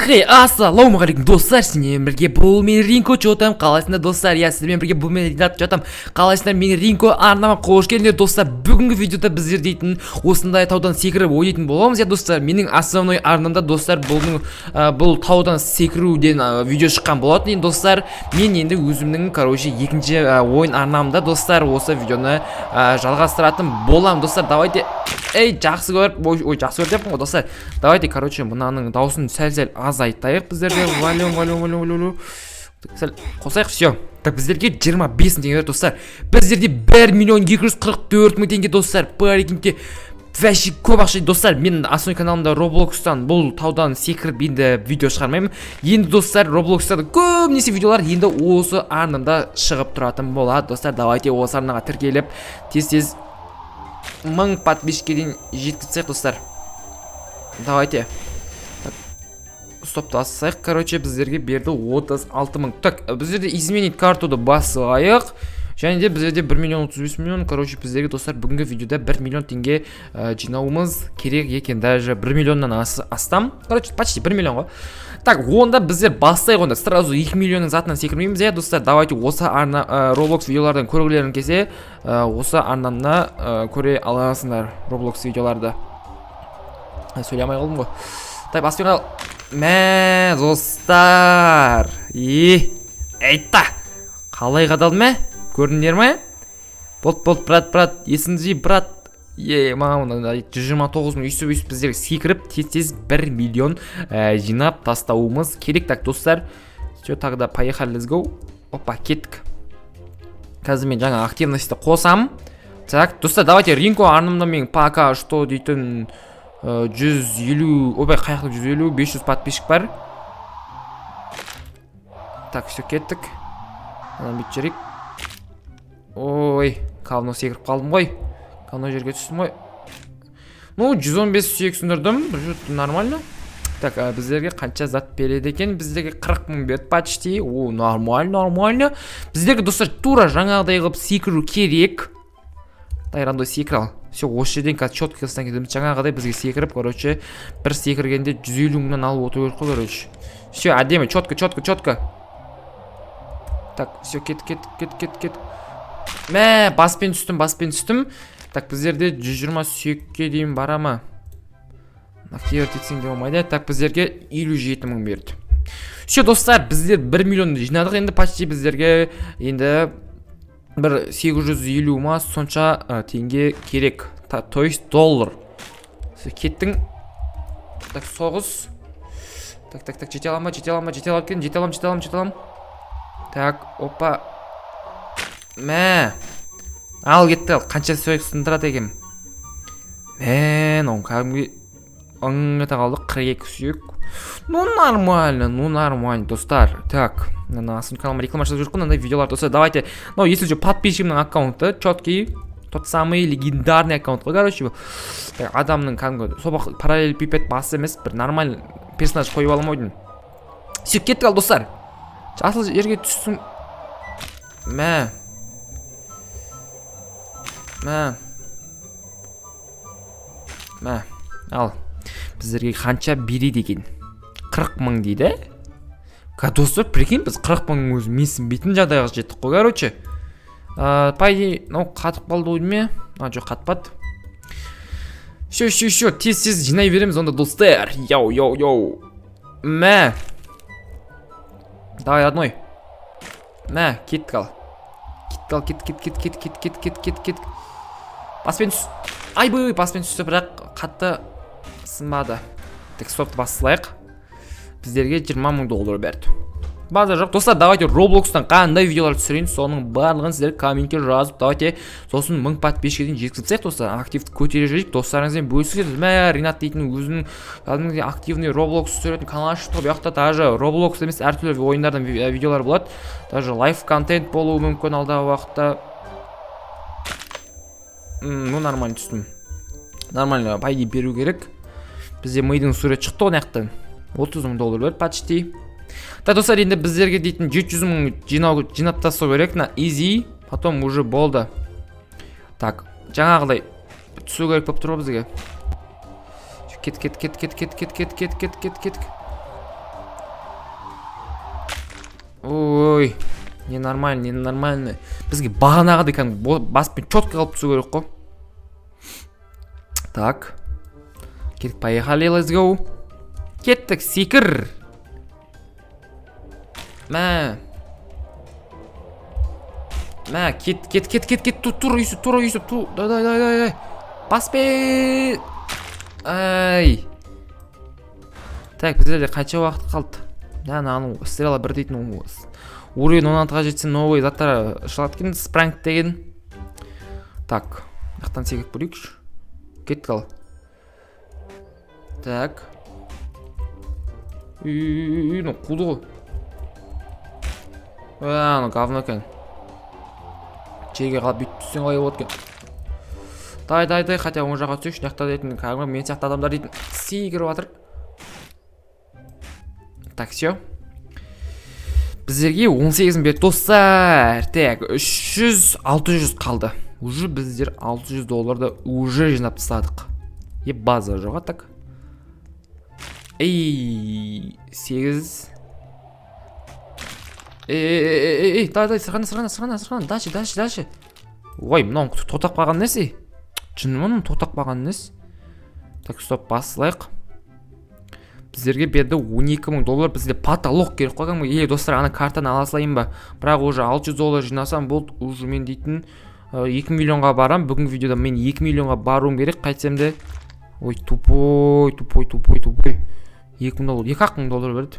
Хей, ассалаумағалейкум достар, сіздермен бірге бұл мен Ринко Чотам, қалайсыңдар достар? Я сіздермен бірге бұл мен Ринат Чотам, қалайсыңдар? Мен Ринко арнама қош келдіңдер достар. Бүгінгі видеода біздер дейтін осындай таудан секіріп ойнайтын боламыз я достар. Менің основной арнамда достар бұл таудан секіруден видео шыққан болатын достар. Мен енді өзімнің екінші ойын арнамда достар осы видеоны жалғастыратын болам достар. Давайте жақсы көріп, жақсы көріп деппін ғой достар. Давайте мынаның даусын сәл-сәл азайтайық біздерге. Волюм. Сәл қосайық, все. Так, біздерге 25 мың теңге достар. Біздерде 1 миллион 244 мың теңге достар. Парекенте вообще көп ақша достар. Мен основной каналымда Roblox'тан бұл таудан секіріп енді видео шығармаймын. Енді достар Roblox'та көбінесе видеолар енді осы арнамда шығып тұратын болады достар. Давайте осы арнаға тіркеліп тез 1000 подписчикке дейін жеткізсек достар. Давайте. Стопты асысайық. Біздерге берді 36 мың. Так, біздерде изменить картуды басайық. Және де біздерде 1 миллион 35 миллион. Біздерге достар бүгінгі видеода 1 миллион теңге жинауымыз керек екен. Даже 1 миллионнан астам. Почти 1 миллион ғой. Так, онда біздер бастайық онда. Сразу 2 миллионның затынан секірмейміз я достар. Давайте осы арна Roblox видеолардан көргілерін кесе осы арнамна көре аласыңдар Roblox видеоларды. Сөйлемей қалдым ғой. Так, баспен қал. Мә, достар. Әйтта. Қалай қадал мә? Көрдіңдер ме? Болт, брат. Есіңді брат. Маған 129 мың үйсіп біздер секіріп тез 1 миллион жинап тастауымыз керек. Так, достар. Все, тогда поехали, let's go. Опа, кеттік. Қазір мен жаңа активностьті қосам. Так, достар, давайте Ринко арнамда мен пока что дейтін 150, опай қаяқлы 150, 500 подписчик бар. Так, все, кеттік. Анан бит жерек. Ой, кавно секіріп қалдым ғой. Кавно жерге түстім ғой. Ну, 115 сүйек сүндірдім. Нормально. Так, біздерге қанша зат береді екен? Біздерге 40 мың берді почти. О, нормально. Біздерге достар тура жаңағыдай қылып секіру керек. Тайрандой секір ал. Все, осы жерден қазір четко қылыстан кетеміз. Жаңағыдай бізге секіріп, бір секіргенде 150 мыңнан алып отыру керек қой, Все, әдемі, четко. Так, все, кет. Мә, баспен түстім. Так, біздерде 120 сүйекке дейін бара ма? Активер етсең де болмайды. Так, біздерге 57 мың берді. Все, достар, біздер 1 миллион жинадық. Енді почти біздерге енді бір 850 ма сонша теңге керек. То есть доллар. Кеттің. Так, соғыз. Так, жете алам. Так, опа. Мә. Ал кетті. Қанша сөйік сындырады екен. Мә, он кәдімгі ыңғыта қалды 42 сүйек. Ну, нормально, достар. Так, на своем канале реклама жасап жүрмін, мынандай видеолар достар. Давайте, если же подписчикімнің аккаунты, четкий, тот самый легендарный аккаунт қой, адамның кәдімгі собақ параллелепипед басы емес, бір нормальный персонаж қойып аламайдың. Все, кеттік ал достар. Жасыл жерге түстің. Мә. Ал. Біздерге қанша береді екен? 40 мың дейді. Достар, прикинь, біз 40 мың өзі менсінбейтін жағдайға жеттік қой, Пайди, қатып қалды ойды ме? Жоқ, қатпады. Все, тез жинай береміз онда, достар. Йоу. Мә. Давай, одной. Мә, кеттік ал. Кет. Паспен түс. Айбы, паспен түсті, бірақ қатты сынбады. Так, стопты басылайық. Біздерге 20 мың доллар берді. Базар жоқ. Достар, давайте Roblox'тан қандай видеолар түсірейін, соның барлығын сіздер комменттер жазып, давайте сосын 1000 подписчикке дейін жеткізсек, достар, активті көтере жүрейік. Достарыңызбен бөлісіңіздер. Мә, Ринат дейтін өзінің кәдімгідей активный Roblox түсіретін канал ашты. Бұл жақта даже Roblox емес әртүрлі ойындардан видеолар болады. Даже лайв контент болуы мүмкін алдағы уақытта. Ну, нормально түстім. Нормально, пайди беру керек. Бізде мидың сурет шықты онаяқтан. 30 мың доллар берді почти. Так, достар, енді біздерге дейтін 700 мың жинап тастау керек на easy. Потом уже болды. Так, жаңағыдай түсу керек болып тұр бізге. Кет. Ой, ненормально. Бізге бағанағыдай кәдімгі баспен четко қалып түсу керек қой. Так. Кеттік, поехали, let's go. Кеттік, секір. Мә, кет. Тур үйсіп. Дай. Баспен. Ай. Так, бізде де қанша уақыт қалды? Аның стрела бір дейтін уровень 16-ға жетсе новый заттар шығады екен, спранг деген. Так, жақтан секіріп көрейікші. Кет қал. Так. Ну қуды ғой. Ну говно екен. Жерге қалып бүйтіп түссең қалай болады екен. Дай, хотя оң жаққа түсейші, жақта дейтін кәдімгі мен сияқты адамдар дейтін секіріп жатыр. Так, все. Біздерге 18 бет достар. Так, 300-600 қалды. Уже біздер $600 уже жинап тастадық. База жоға так. 8. Дай, сырғана. Дальше. Ой, мынау тотақ баған несі? Жын мұның тотақ баған несі? Так, стоп, басылайық. Біздерге берді $12,000, бізде потолок керек қойған. Достар, ана картаны ала салайын ба? Бірақ уже $600 жинасам болды. Уже мен дейтін 2 миллионға барам. Бүгін видеода мен 2 миллионға баруым керек. Қайтсем де. Ой, тупой. $2,000 берді.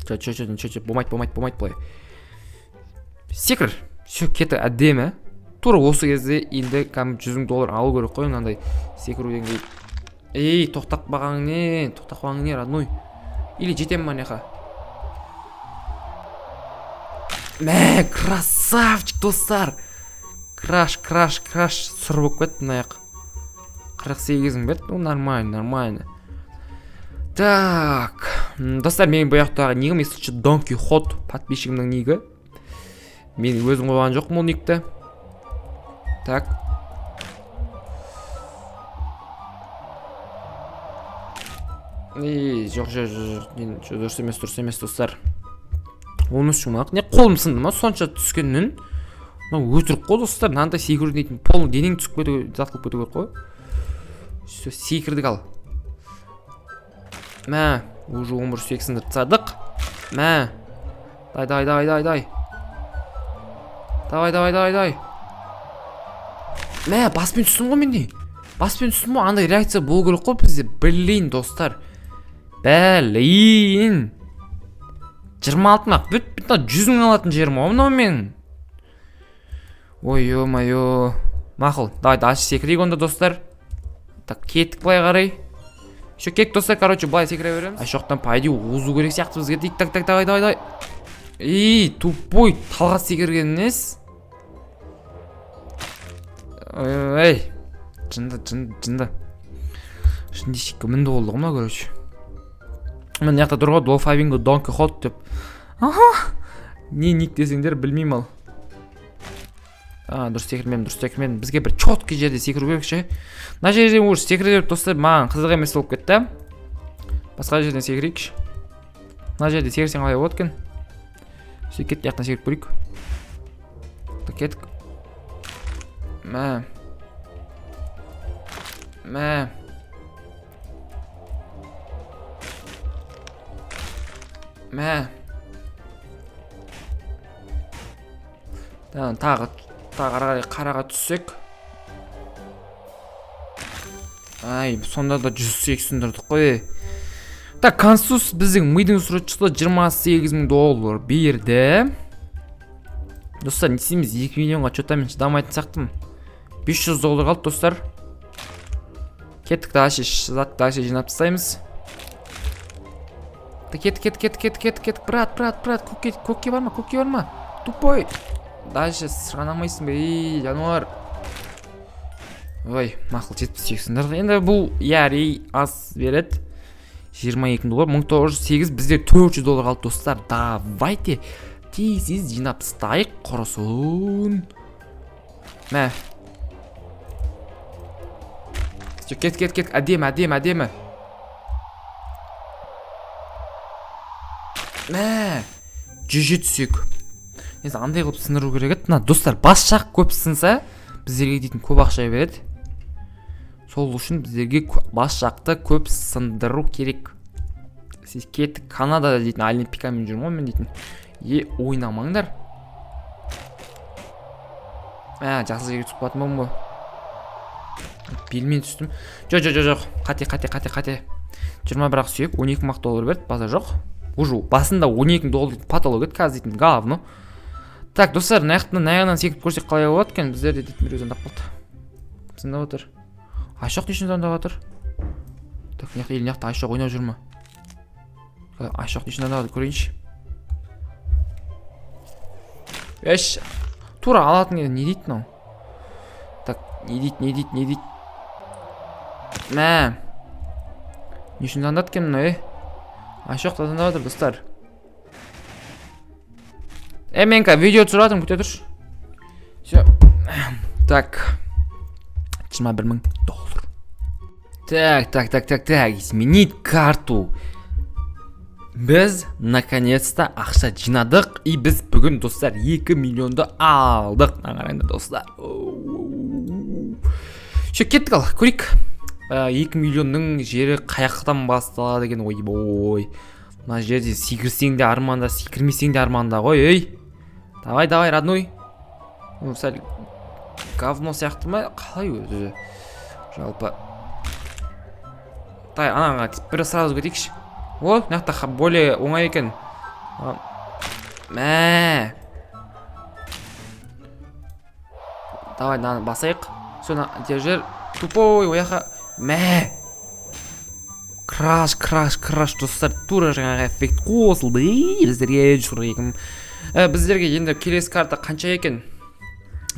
Чо, болмайды бұлай. Секір. Все, кетті әдемі. Тура осы кезде енді $100,000 алу керек қой, мынандай секіруден кейін. Тоқтақ бағаң не, родной. Или жетем маняха. Мә, красавчик, достар. Краш. Сұр болып кетті мынаяқ. 48 бет, нормально. Так, достар, мен бұяқтағы нигім есілші Дон Кихот подписчигімнің нигі. Мен өзім қойған жоқ бұл никті. Так. Жоқ, дұрыс емес, достар. Оны шумақ. Не қолым сынды ма? Сонша түскеннің. Өтірік қой, достар. Нандай секірді дейтін полын денең түсіп кетуге, затқылып кетуге қой. Секірдік ал. Мә, уже 11-8-ді тасадық. Мә. Дай. Давай. Мә, баспен түстім ғой менде. Андай реакция болу керек қой бізде. Блин, достар. 26 мақ. Бүт 100-ң алатын жерім омнау мен. Ой, ё-майо. Мақыл, дальше секірейік онда, достар. Так, кеттік былай қарай. Еще кек, достар, былай секіре береміз. Жоқтан пайды озу керек сияқты бізге дейік. Так, давай. Тупой, талға секірген нес. Жынды. Шындешік мінді болды ғымна, Мен яқта тұрға Долфавинго Дон Кихот деп. Не ник десеңдер білмейм ал. Дұрыс секірмедім. Бізге бір четкі жерде секіру керек ше. Мына жерден уже секіріп достар, маған қызық емес болып кетті. Басқа жерден секірейікші. Мына жерде секірсең қалай болады екен. Кеттік, яқтан секіріп көрейік. Кеттік. Мә. Тағы қараға түссек. Сонда да 180 тұрдық қой. Так, консус біздің мидың сұратшысы $28,000 берді. Достар, не істейміз? 2 миллионға чөтамен шыдамайтын сақтым. $500 қалды, достар. Кеттік, дальше жинап тастаймыз. Кеттік. Брат. Көкке барма. Тупой. Дальше сырғанамайсың бе, жануар. Ой, мақыл 78. Енді бұл яри аз береді. $22,000, 1908, бізде $400 қалды, достар. Давайте тез жинап тастайық, құрысын. Мә. Кет. Әдемі. Мә. 107 сүйек. Несі андай қылып сындыру керек еді. Мына достар бас жақ көп сынса біздерге дейтін көп ақша береді. Сол үшін біздерге бас жақты көп сындыру керек. Сіз кеттік Канадада дейтін олимпикамен жүрмін ғой мен дейтін. Ойнамаңдар. Жақсы жерге түсіп қалатын болдым ғой. Белмен түстім. Жоқ. Қате. 20 бірақ сүйек, 12 мақ доллар берді, база жоқ. Уже басында 12 доллар потолок еді, қазір дейтін говно. Так, достар, наяғынан секіп көрсек қалай болады екен, біздер де дейтін біреу звондап қалды. Звондап отыр. Айшоқ дейшін звондап отыр. Так, неқта Айшоқ ойнап жүр ма? Айшоқ дейшін звондап отыр, көрейінші. Тура алатын еді, не дейді мынау? Так, не дейді? Мә. Не үшін звондады екен мынау, Айшоқ та звондап отыр, достар. Мен видео түсіріп жатырмын, күте тұршы. Все. Так. 21 000 доллар. Так. Изменить карту. Біз наконец-то ақша жинадық, и біз бүгін, достар, 2 миллионды алдық. Қараңдар, достар. Шо, кеттік ал, көрейік. 2 миллионның жері қаяқтан басталады деген ойбой. Мына жерде секірсең де арманда, секірмесең де арманда ғой, Давай, родной. Сәл говно сияқты ма? Қалай өзі? Жалпы. Анаға бір сразу кетейікші. Нақта более оңай екен. Мә. Давай, басайық. Соны жер тупой ояқа. Мә. Краш, достар. Тура жаңағы эффект қосылды. Біздерге жүргім. Біздерге енді келесі карта қанша екен?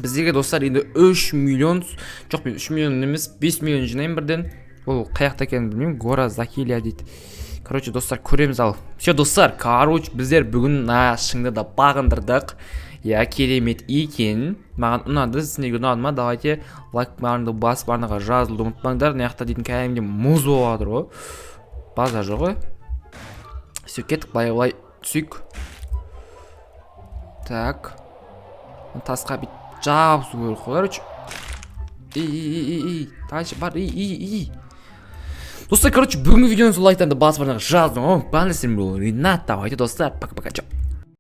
Біздерге, достар, енді 3 миллион, жоқ мен 3 миллион емес, 5 миллион жинайын бірден. Ол қаяқта екенін білмеймін, Гора Захилия дейді. Короче, достар, көреміз ал. Все, достар, біздер бүгін шыңды да бағындырдық. Керемет екен. Маған ұнады, сіздерге ұнады ма? Давайте лайк барынды бас барынаға жазылды ұмытпаңдар. Наяқта дейтін кәдімде мұз болады ғой. База жоқ ғой. Все, кеттік, былай түсейік. Так. Тасқа бит жабысу керек, короче. Тайшы бар, Достар, короче, бүгінгі видеоны сол лайктарды басып барынаға жаздым. Бәлесім бұл. Ренат, давайте, достар, пока-пока.